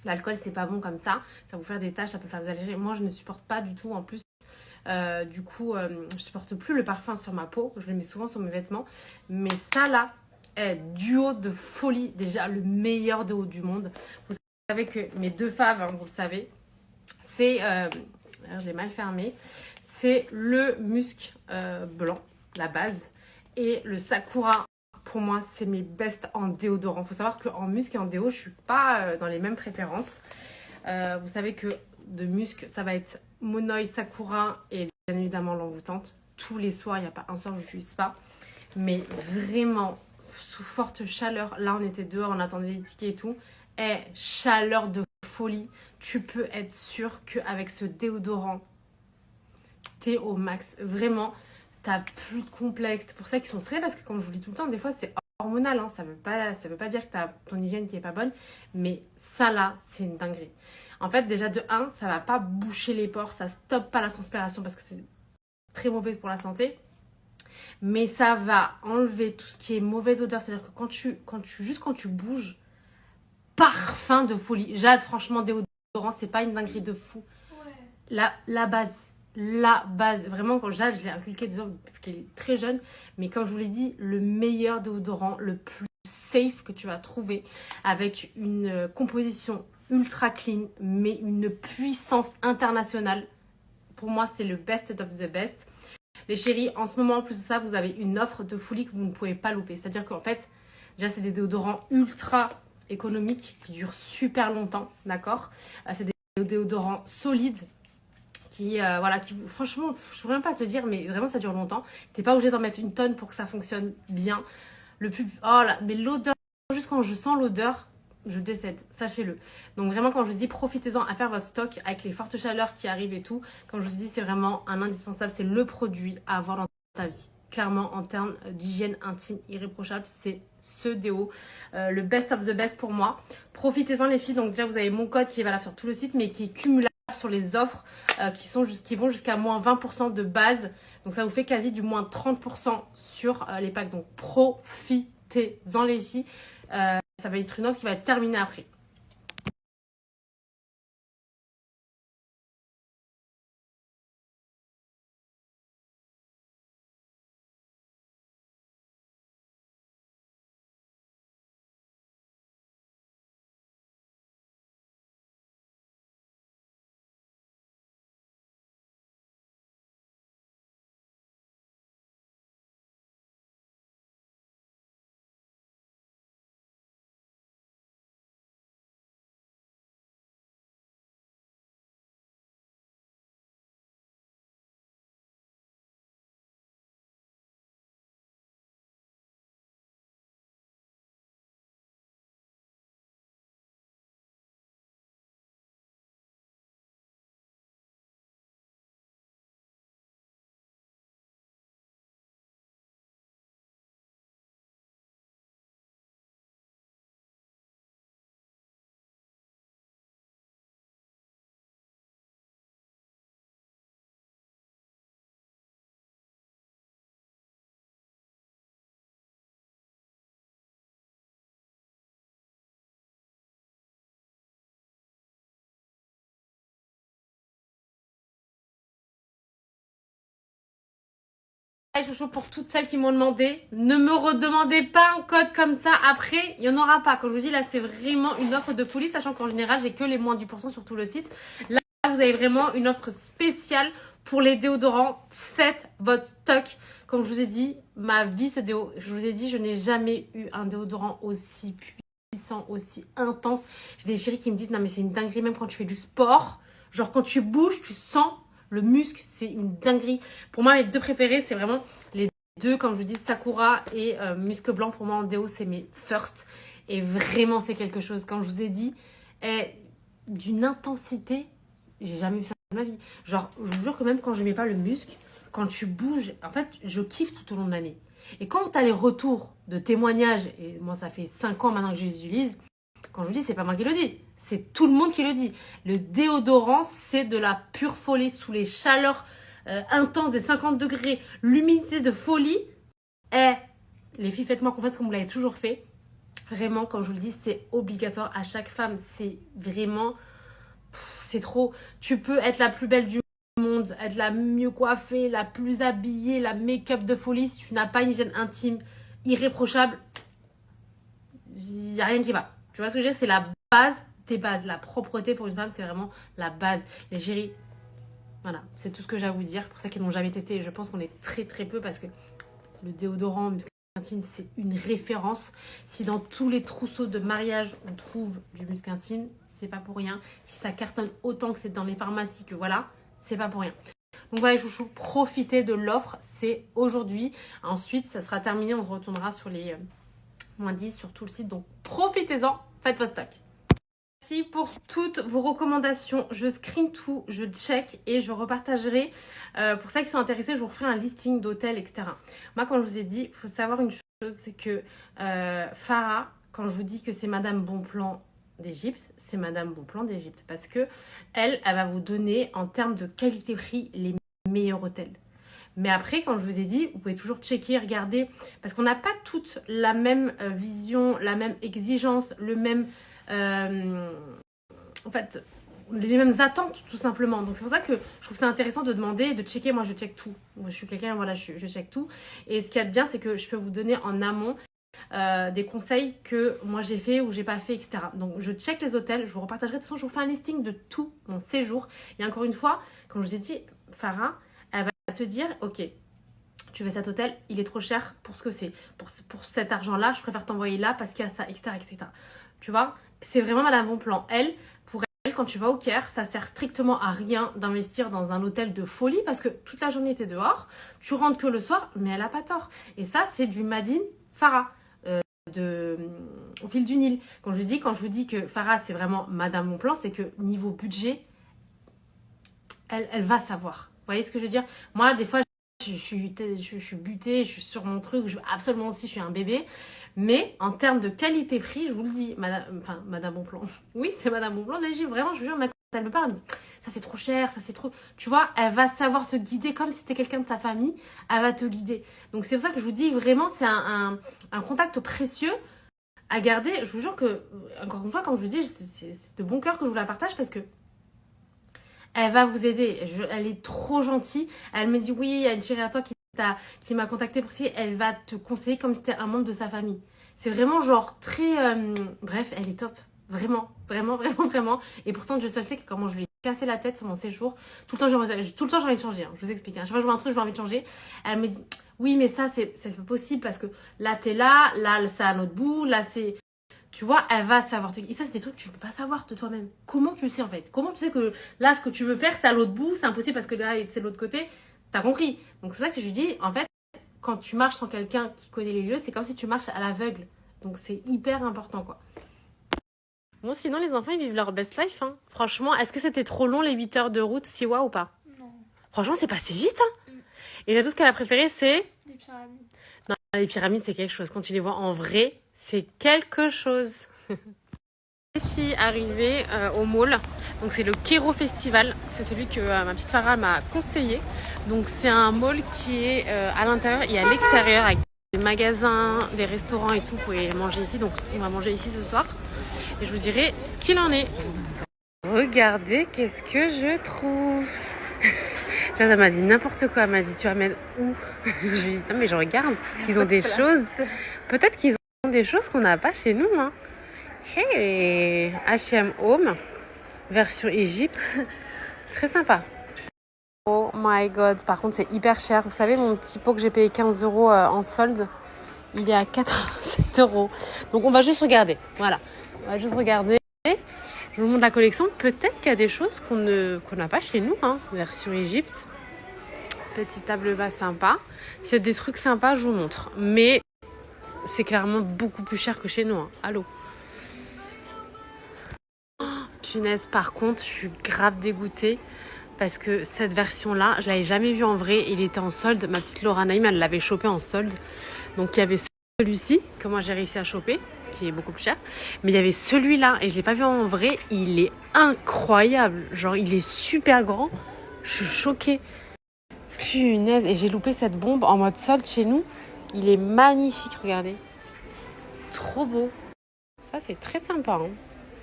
Speaker 1: l'alcool c'est pas bon comme ça. Ça va vous faire des taches, ça peut faire des allergies. Moi, je ne supporte pas du tout en plus. Du coup, je supporte plus le parfum sur ma peau. Je le mets souvent sur mes vêtements. Mais ça là, est duo de folie. Déjà, le meilleur déo du monde. Vous savez que mes 2 faves, hein, vous le savez, c'est... je l'ai mal fermé. C'est le Musc blanc, la base. Et le Sakura, pour moi, c'est mes best en déodorant. Il faut savoir qu'en Musc et en déo, je ne suis pas dans les mêmes préférences. Vous savez que de Musc, ça va être Moneuil, Sakura et bien évidemment l'envoûtante. Tous les soirs, il n'y a pas un soir où je n'utilise pas. Mais vraiment, sous forte chaleur, là on était dehors, on attendait les tickets et tout. Et chaleur de folie, tu peux être sûr qu'avec ce déodorant, t'es au max. Vraiment, t'as plus de complexe. C'est pour ça qu'ils sont stressés parce que comme je vous le dis tout le temps, des fois c'est hormonal. Hein. Ça veut pas dire que t'as ton hygiène qui est pas bonne. Mais ça là, c'est une dinguerie. En fait, déjà de 1, ça va pas boucher les pores, ça stoppe pas la transpiration parce que c'est très mauvais pour la santé. Mais ça va enlever tout ce qui est mauvaise odeur. C'est-à-dire que quand tu bouges, parfum de folie. Jade, franchement, déodorant, c'est pas une dinguerie de fou. Ouais. La base. Vraiment, quand Jade, je l'ai inculqué depuis qu'elle est très jeune. Mais comme je vous l'ai dit, le meilleur déodorant, le plus safe que tu vas trouver avec une composition ultra clean, mais une puissance internationale. Pour moi, c'est le best of the best. Les chéris, en ce moment, en plus de ça, vous avez une offre de folie que vous ne pouvez pas louper. C'est-à-dire qu'en fait, déjà, c'est des déodorants ultra économiques qui durent super longtemps, d'accord. C'est des déodorants solides qui, franchement, je ne pourrais même pas te dire, mais vraiment, ça dure longtemps. Tu n'es pas obligé d'en mettre une tonne pour que ça fonctionne bien. Mais l'odeur, juste quand je sens l'odeur, je décède, sachez-le. Donc vraiment, quand je vous dis, profitez-en à faire votre stock avec les fortes chaleurs qui arrivent et tout. Comme je vous dis, c'est vraiment un indispensable. C'est le produit à avoir dans ta vie. Clairement, en termes d'hygiène intime irréprochable, c'est ce déo. Le best of the best pour moi. Profitez-en les filles. Donc déjà, vous avez mon code qui est valable sur tout le site, mais qui est cumulable sur les offres qui vont jusqu'à moins 20% de base. Donc ça vous fait quasi du moins 30% sur les packs. Donc profitez-en les filles. Ça va être une offre qui va être terminée après. Et chouchou, pour toutes celles qui m'ont demandé, ne me redemandez pas un code comme ça après, il n'y en aura pas. Comme je vous dis, là c'est vraiment une offre de folie, sachant qu'en général j'ai que les moins 10% sur tout le site. Là vous avez vraiment une offre spéciale pour les déodorants. Faites votre stock. Comme je vous ai dit, ma vie ce déo, je vous ai dit, je n'ai jamais eu un déodorant aussi puissant, aussi intense. J'ai des chéris qui me disent non mais c'est une dinguerie même quand tu fais du sport. Genre quand tu bouges, tu sens le musc, c'est une dinguerie. Pour moi, mes deux préférés, c'est vraiment les deux, comme je vous dis, Sakura et Musc Blanc. Pour moi, en déo, c'est mes first. Et vraiment, c'est quelque chose. Comme je vous ai dit, d'une intensité, j'ai jamais vu ça de ma vie. Genre, je vous jure que même quand je mets pas le musc, quand tu bouges, en fait, je kiffe tout au long de l'année. Et quand tu as les retours de témoignages, et moi, ça fait 5 ans maintenant que je les utilise, quand je vous dis, c'est pas moi qui le dis. C'est tout le monde qui le dit. Le déodorant, c'est de la pure folie sous les chaleurs intenses des 50 degrés. L'humidité de folie. Et les filles, faites-moi confiance comme vous l'avez toujours fait. Vraiment, comme je vous le dis, c'est obligatoire à chaque femme. C'est vraiment... c'est trop. Tu peux être la plus belle du monde, être la mieux coiffée, la plus habillée, la make-up de folie. Si tu n'as pas une hygiène intime irréprochable, il n'y a rien qui va. Tu vois ce que je veux dire? C'est la base des bases. La propreté pour une femme, c'est vraiment la base. Les chéris, voilà, c'est tout ce que j'ai à vous dire. Pour ceux qui n'ont jamais testé, je pense qu'on est très très peu parce que le déodorant musc intime, c'est une référence. Si dans tous les trousseaux de mariage, on trouve du musc intime, c'est pas pour rien. Si ça cartonne autant que c'est dans les pharmacies, que voilà, c'est pas pour rien. Donc voilà les chouchous, profitez de l'offre. C'est aujourd'hui. Ensuite, ça sera terminé. On retournera sur les moins 10 sur tout le site. Donc profitez-en, faites vos stocks. Merci pour toutes vos recommandations. Je screen tout, je check et je repartagerai. Pour celles qui sont intéressées, je vous referai un listing d'hôtels, etc. Moi, quand je vous ai dit, il faut savoir une chose, c'est que Farah, quand je vous dis que c'est Madame Bonplan d'Égypte, c'est Madame Bonplan d'Égypte. Parce que elle va vous donner en termes de qualité-prix les meilleurs hôtels. Mais après, comme je vous ai dit, vous pouvez toujours checker, regarder. Parce qu'on n'a pas toutes la même vision, la même exigence, le même... en fait, les mêmes attentes tout simplement. Donc c'est pour ça que je trouve ça intéressant de demander, de checker. Moi je check tout. Moi, je suis quelqu'un, voilà, je check tout. Et ce qu'il y a de bien, c'est que je peux vous donner en amont des conseils que moi j'ai fait ou j'ai pas fait, etc. Donc je check les hôtels, je vous repartagerai. De toute façon, je vous fais un listing de tout mon séjour. Et encore une fois, comme je vous ai dit, Farah, elle va te dire, ok, tu veux cet hôtel, il est trop cher pour ce que c'est. Pour cet argent-là, je préfère t'envoyer là parce qu'il y a ça, etc., etc. Tu vois, c'est vraiment Madame Bonplan. Pour elle, quand tu vas au Caire, ça sert strictement à rien d'investir dans un hôtel de folie parce que toute la journée, tu es dehors, tu rentres que le soir, mais elle a pas tort. Et ça, c'est du Madine Farah, au fil du Nil. Quand je vous dis que Farah, c'est vraiment Madame Bonplan, c'est que niveau budget, elle va savoir. Vous voyez ce que je veux dire? Moi, des fois, je suis butée, je suis sur mon truc, je veux absolument aussi, je suis un bébé. Mais en termes de qualité-prix, je vous le dis, Madame Bonplan. Oui, c'est Madame Bonplan. Vraiment, je vous jure, ma elle me parle, elle me dit, ça c'est trop cher, ça c'est trop... Tu vois, elle va savoir te guider comme si c'était quelqu'un de ta famille, elle va te guider. Donc c'est pour ça que je vous dis vraiment, c'est un contact précieux à garder. Je vous jure que, encore une fois, comme je vous dis, c'est de bon cœur que je vous la partage parce que elle va vous aider. Elle est trop gentille. Elle me dit, oui, il y a une chérie à toi qui m'a contacté pour ça. Elle va te conseiller comme si c'était un membre de sa famille. C'est vraiment genre très... bref, elle est top. Vraiment, vraiment, vraiment, vraiment. Et pourtant, Dieu seul sait que comment je lui ai cassé la tête sur mon séjour. Tout le temps, j'ai envie de changer. Hein. Je vous explique. Hein. Chaque fois que je vois un truc, j'ai envie de changer. Elle me dit, oui, mais ça, c'est pas possible parce que là, t'es là, c'est à notre bout, là, c'est... Tu vois, elle va savoir. Et ça, c'est des trucs que tu ne peux pas savoir de toi-même. Comment tu le sais, en fait? Comment tu sais que là, ce que tu veux faire, c'est à l'autre bout, c'est impossible parce que là, c'est de l'autre côté? T'as compris? Donc, c'est ça que je lui dis, en fait, quand tu marches sans quelqu'un qui connaît les lieux, c'est comme si tu marches à l'aveugle. Donc, c'est hyper important, quoi. Bon, sinon, les enfants, ils vivent leur best life. Hein. Franchement, est-ce que c'était trop long, les 8 heures de route, Siwa, ou pas?
Speaker 3: Non.
Speaker 1: Franchement, c'est passé vite. Hein. Et là, tout ce qu'elle a préféré, c'est...
Speaker 3: Les pyramides.
Speaker 1: Non, les pyramides, c'est quelque chose. Quand tu les vois en vrai, c'est quelque chose. Les filles arrivées au mall. Donc, c'est le Cairo Festival. C'est celui que ma petite Farah m'a conseillé. Donc, c'est un mall qui est à l'intérieur et à l'extérieur avec des magasins, des restaurants et tout. Vous pouvez manger ici. Donc, on va manger ici ce soir. Et je vous dirai ce qu'il en est. Regardez, qu'est-ce que je trouve. Elle m'a dit n'importe quoi. Elle m'a dit, tu vas mettre où? Je lui ai dit, non mais je regarde. Ils ont des choses. Peut-être qu'ils ont des choses qu'on n'a pas chez nous. Hein. Hey, H&M Home, version Égypte. Très sympa. Oh my god. Par contre, c'est hyper cher. Vous savez, mon petit pot que j'ai payé 15 € en solde, il est à 87 €. Donc, on va juste regarder. Voilà. On va juste regarder. Je vous montre la collection. Peut-être qu'il y a des choses qu'on n'a pas chez nous. Hein. Version Égypte. Petite table basse sympa. S'il y a des trucs sympas, je vous montre. Mais c'est clairement beaucoup plus cher que chez nous. Hein. Allô. Oh, punaise, par contre, je suis grave dégoûtée. Parce que cette version-là, je ne l'avais jamais vue en vrai. Il était en solde. Ma petite Laura Naïm, elle l'avait chopé en solde. Donc, il y avait celui-ci que moi j'ai réussi à choper, qui est beaucoup plus cher. Mais il y avait celui-là et je ne l'ai pas vu en vrai. Il est incroyable. Genre, il est super grand. Je suis choquée. Punaise. Et j'ai loupé cette bombe en mode solde chez nous. Il est magnifique, regardez. Trop beau. Ça, c'est très sympa. Hein.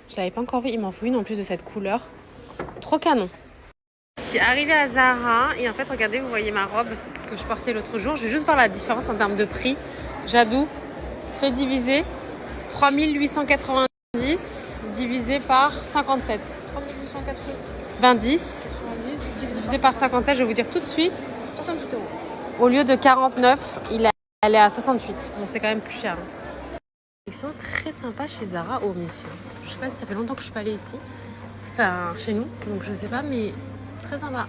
Speaker 1: Je ne l'avais pas encore vu. Il m'en faut une en plus de cette couleur. Trop canon. Je suis arrivée à Zara et en fait, regardez, vous voyez ma robe que je portais l'autre jour. Je vais juste voir la différence en termes de prix. Jadou, fait diviser 3890 divisé par 57. 3890 divisé par 57, je vais vous dire tout de suite. 68 €. Au lieu de 49, elle est à 68. Bon, c'est quand même plus cher. Ils sont très sympas chez Zara au Messi. Je sais pas si ça fait longtemps que je suis pas allée ici. Enfin, chez nous, donc je sais pas, mais très sympa.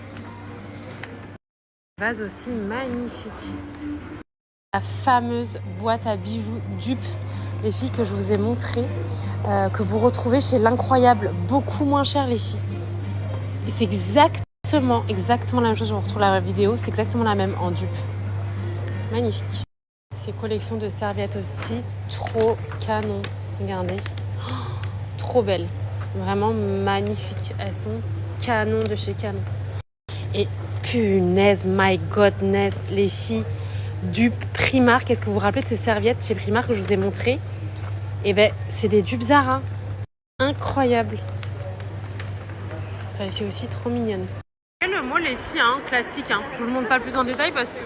Speaker 1: Vase aussi magnifique. La fameuse boîte à bijoux dupe, les filles, que je vous ai montré, que vous retrouvez chez L'Incroyable, beaucoup moins cher, les filles. Et c'est exactement la même chose. Je vous retrouve la vidéo, c'est exactement la même en dupe. Magnifique. Ces collections de serviettes aussi, trop canon. Regardez, oh, trop belles, vraiment magnifiques. Elles sont canon de chez Canon. Et punaise, my godness, les filles. Dupes Primark. Est-ce que vous vous rappelez de ces serviettes chez Primark que je vous ai montré? Eh ben, c'est des dupes Zara. Incroyable. Ça ici aussi, trop mignonne. Et le mall, les filles, hein, classique. Hein. Je vous le montre pas plus en détail parce que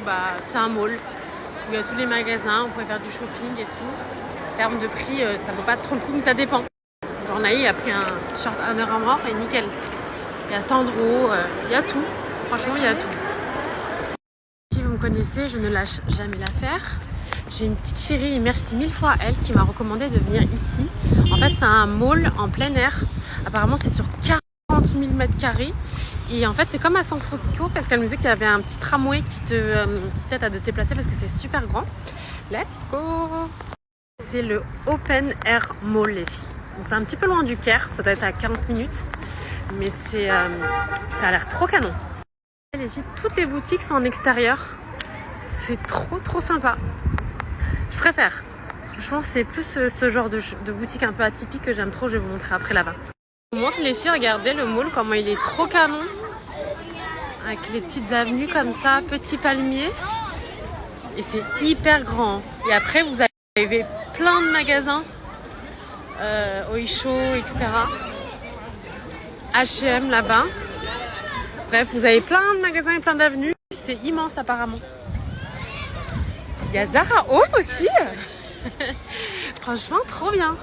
Speaker 1: c'est un mall où il y a tous les magasins, vous pouvez faire du shopping et tout. En termes de prix, ça vaut pas trop le coup, mais ça dépend. Genre Naï, il a pris un t-shirt à 1 € mort et nickel. Il y a Sandro, il y a tout. Franchement, il y a tout. Si vous me connaissez, je ne lâche jamais l'affaire. J'ai une petite chérie et merci 1000 fois à elle qui m'a recommandé de venir ici. En fait, c'est un mall en plein air. Apparemment, c'est sur 40 000 m². Et en fait, c'est comme à San Francisco parce qu'elle me disait qu'il y avait un petit tramway qui t'aide à te déplacer parce que c'est super grand. Let's go! C'est le Open Air Mall, les filles. C'est un petit peu loin du Caire, ça doit être à 40 minutes. Mais ça a l'air trop canon. Les filles, toutes les boutiques sont en extérieur. C'est trop sympa. Je préfère. Franchement, c'est plus ce genre de boutique un peu atypique que j'aime trop. Je vais vous montrer après là-bas. Je vous montre les filles, regardez le mall, comment il est trop canon. Avec les petites avenues comme ça, petits palmiers. Et c'est hyper grand. Et après, vous avez plein de magasins. Oisho, etc. H&M là-bas. Bref, vous avez plein de magasins et plein d'avenues. C'est immense apparemment. Il y a Zara Home aussi. Franchement, trop bien.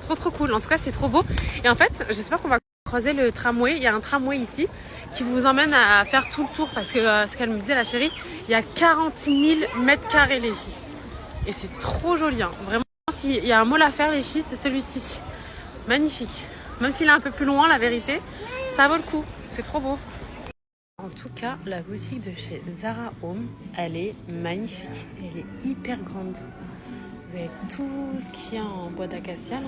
Speaker 1: Trop cool. En tout cas, c'est trop beau. Et en fait, j'espère qu'on va croiser le tramway. Il y a un tramway ici qui vous emmène à faire tout le tour. Parce que ce qu'elle me disait, la chérie, il y a 40 000 mètres carrés, les filles. Et c'est trop joli. Hein. Vraiment, s'il y a un mall à faire, les filles, c'est celui-ci. Magnifique. Même s'il est un peu plus loin, la vérité, ça vaut le coup. C'est trop beau. En tout cas, la boutique de chez Zara Home, elle est magnifique. Elle est hyper grande. Vous avez tout ce qu'il y a en bois d'acacia là.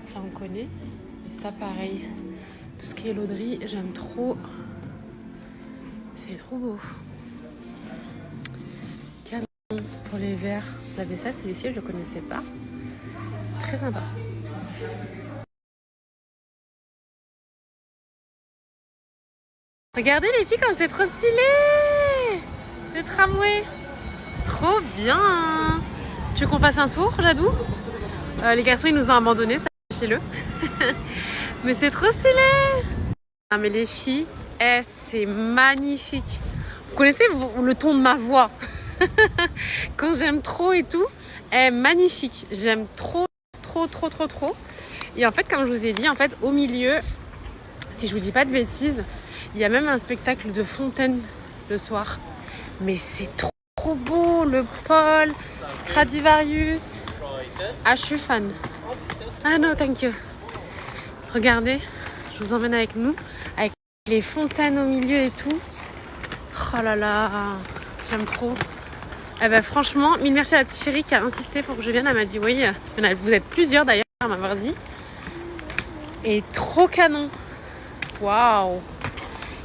Speaker 1: Ça on connaît. Et ça pareil. Tout ce qui est lauderie, j'aime trop. C'est trop beau. Canon pour les verres. La vaisselle, les filles, je ne connaissais pas. Très sympa. Regardez les filles comme c'est trop stylé. Le tramway. Trop bien. Tu veux qu'on fasse un tour, Jadou? Les garçons ils nous ont abandonnés, sachez-le. Mais c'est trop stylé. Ah mais les filles, c'est magnifique. Vous connaissez le ton de ma voix? Quand j'aime trop et tout, magnifique. J'aime trop. Et en fait, comme je vous ai dit, en fait, au milieu, si je vous dis pas de bêtises, il y a même un spectacle de fontaine le soir. Mais c'est trop beau, le Paul, Stradivarius. Ah, je suis fan. Ah non, thank you. Regardez, je vous emmène avec nous, avec les fontaines au milieu et tout. Oh là là, j'aime trop. Eh ben, franchement, mille merci à la petite chérie qui a insisté pour que je vienne. Elle m'a dit oui, vous êtes plusieurs d'ailleurs à m'avoir dit. Et trop canon. Waouh.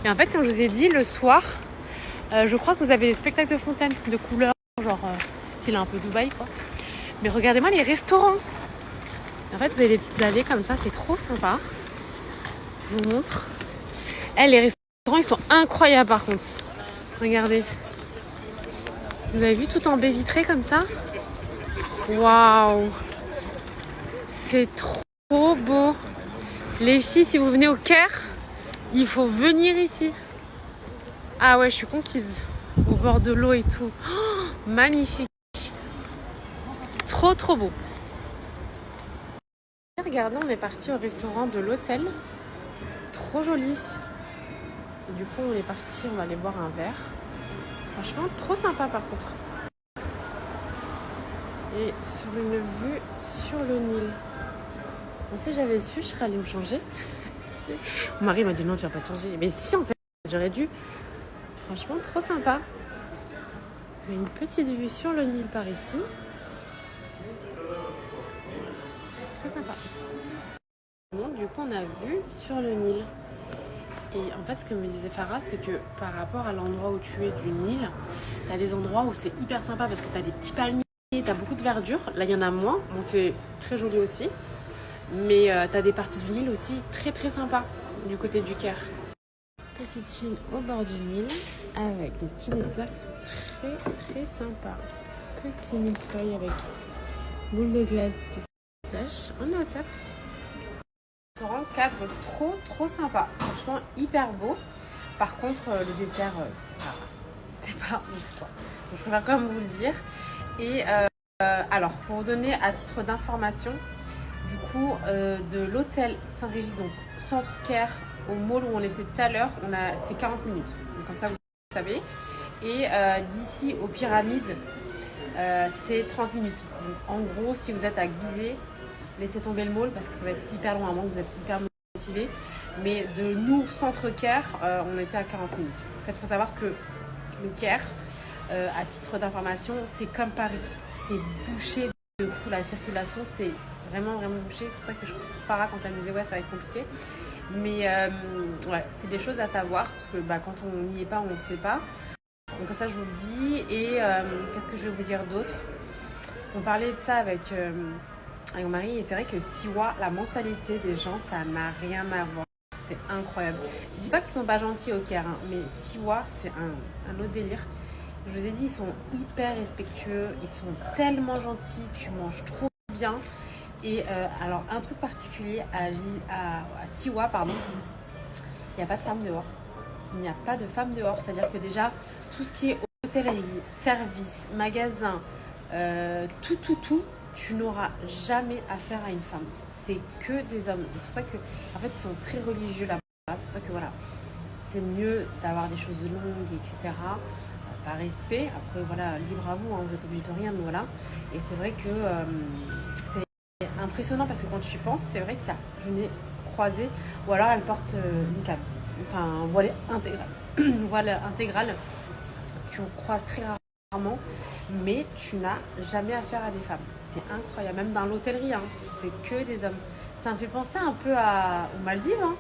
Speaker 1: Et en fait, comme je vous ai dit, le soir, je crois que vous avez des spectacles de fontaines, de couleurs, genre style un peu Dubaï quoi. Mais regardez-moi les restaurants. En fait, vous avez des petites allées comme ça, c'est trop sympa. Je vous montre. Les restaurants, ils sont incroyables par contre. Regardez. Vous avez vu tout en baie vitrée comme ça? Waouh. C'est trop beau. Les filles, si vous venez au Caire, il faut venir ici. Ah ouais, je suis conquise. Au bord de l'eau et tout. Oh, magnifique. Trop beau. Regardez, on est parti au restaurant de l'hôtel. Trop joli. Et du coup, on est parti, on va aller boire un verre. Franchement, trop sympa par contre. Et sur une vue sur le Nil. Bon, si j'avais su, je serais allée me changer. Mon mari m'a dit non, tu vas pas te changer. Mais si, en fait, j'aurais dû. Franchement, trop sympa. Vous avez une petite vue sur le Nil par ici. Très sympa. Du coup, on a vu sur le Nil. Et en fait, ce que me disait Farah, c'est que par rapport à l'endroit où tu es du Nil, tu as des endroits où c'est hyper sympa parce que tu as des petits palmiers, tu as beaucoup de verdure. Là, il y en a moins. Bon, c'est très joli aussi. Mais tu as des parties du Nil aussi très sympas du côté du Caire. Petite chine au bord du Nil avec des petits desserts qui sont très sympas. Petit millefeuille avec boule de glace pistache. On est au top. Restaurant cadre trop sympa. Franchement, hyper beau. Par contre, le dessert, c'était pas ouf quoi. Donc, je préfère quand même vous le dire. Et alors, pour vous donner à titre d'information, du coup, de l'hôtel Saint-Régis, donc centre Caire, au mall où on était tout à l'heure, c'est 40 minutes. Donc, comme ça, vous savez. Et d'ici aux pyramides, c'est 30 minutes. Donc, en gros, si vous êtes à Gizeh, laissez tomber le mall parce que ça va être hyper loin, à moins que vous êtes hyper motivé. Mais de nous, centre Caire, on était à 40 minutes. En fait, il faut savoir que le Caire, à titre d'information, c'est comme Paris. C'est bouché de fou. La circulation, c'est vraiment bouché. C'est pour ça que Farah, quand elle me disait ouais, ça va être compliqué. Mais ouais, c'est des choses à savoir parce que quand on n'y est pas, on ne sait pas. Donc ça, je vous le dis. Et qu'est-ce que je vais vous dire d'autre? On parlait de ça avec avec mon mari. Et c'est vrai que Siwa, la mentalité des gens, ça n'a rien à voir. C'est incroyable. Je dis pas qu'ils sont pas gentils au Caire, hein, mais Siwa, c'est un autre délire. Je vous ai dit, ils sont hyper respectueux, ils sont tellement gentils, tu manges trop bien. Et alors, un truc particulier à Siwa, pardon, il n'y a pas de femmes dehors. Il n'y a pas de femmes dehors, c'est-à-dire que déjà, tout ce qui est hôtellerie, service, magasin, tout, tu n'auras jamais affaire à une femme. C'est que des hommes. C'est pour ça que, en fait, ils sont très religieux là-bas. C'est pour ça que voilà, c'est mieux d'avoir des choses longues, etc. Par respect. Après, voilà, libre à vous, hein, vous êtes obligé de rien, mais voilà. Et c'est vrai que c'est impressionnant parce que quand tu y penses, c'est vrai qu'il y a, je n'ai croisé, ou alors elle porte une cape, enfin, un voile intégral. Voile intégral, tu en croises très rarement, mais tu n'as jamais affaire à des femmes. C'est incroyable, même dans l'hôtellerie, hein, c'est que des hommes. Ça me fait penser un peu aux Maldives. Hein.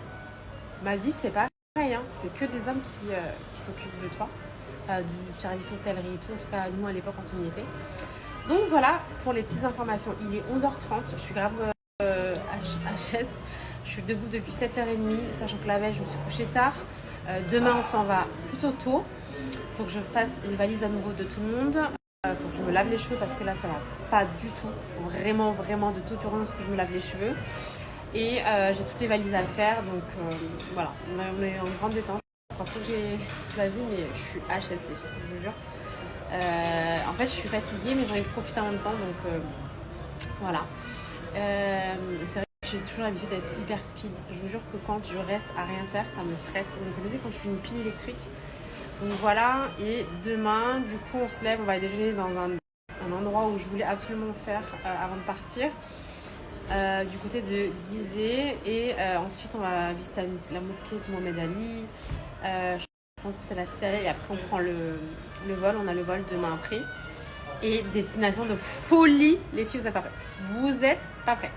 Speaker 1: Maldives, c'est pareil, hein, c'est que des hommes qui s'occupent de toi, du service hôtellerie et tout. En tout cas, nous à l'époque, quand on y était. Donc voilà pour les petites informations. Il est 11h30, je suis grave HS. Je suis debout depuis 7h30, sachant que la veille, je me suis couchée tard. Demain, on s'en va plutôt tôt. Il faut que je fasse les valises à nouveau de tout le monde. Il faut que je me lave les cheveux parce que là, ça va pas du tout. Il faut vraiment de toute urgence que je me lave les cheveux. Et j'ai toutes les valises à faire. Donc voilà, on est en grande détente. Je crois pas que j'ai toute la vie, mais je suis HS les filles, je vous jure. En fait, je suis fatiguée, mais j'en ai profité en même temps. Donc voilà. C'est vrai que j'ai toujours l'habitude d'être hyper speed. Je vous jure que quand je reste à rien faire, ça me stresse. Vous connaissez quand je suis une pile électrique. Donc voilà, et demain, du coup, on se lève, on va déjeuner dans un endroit où je voulais absolument faire avant de partir, du côté de Gizeh, et ensuite on va visiter la mosquée de Mohamed Ali, je pense peut-être la citadelle, et après on prend le vol, on a le vol demain après, et destination de folie, les filles, vous êtes pas prêtes. Vous êtes pas prêtes.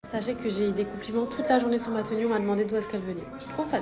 Speaker 1: Sachez que j'ai eu des compliments toute la journée sur ma tenue, on m'a demandé d'où est-ce qu'elle venait. Je suis trop fan.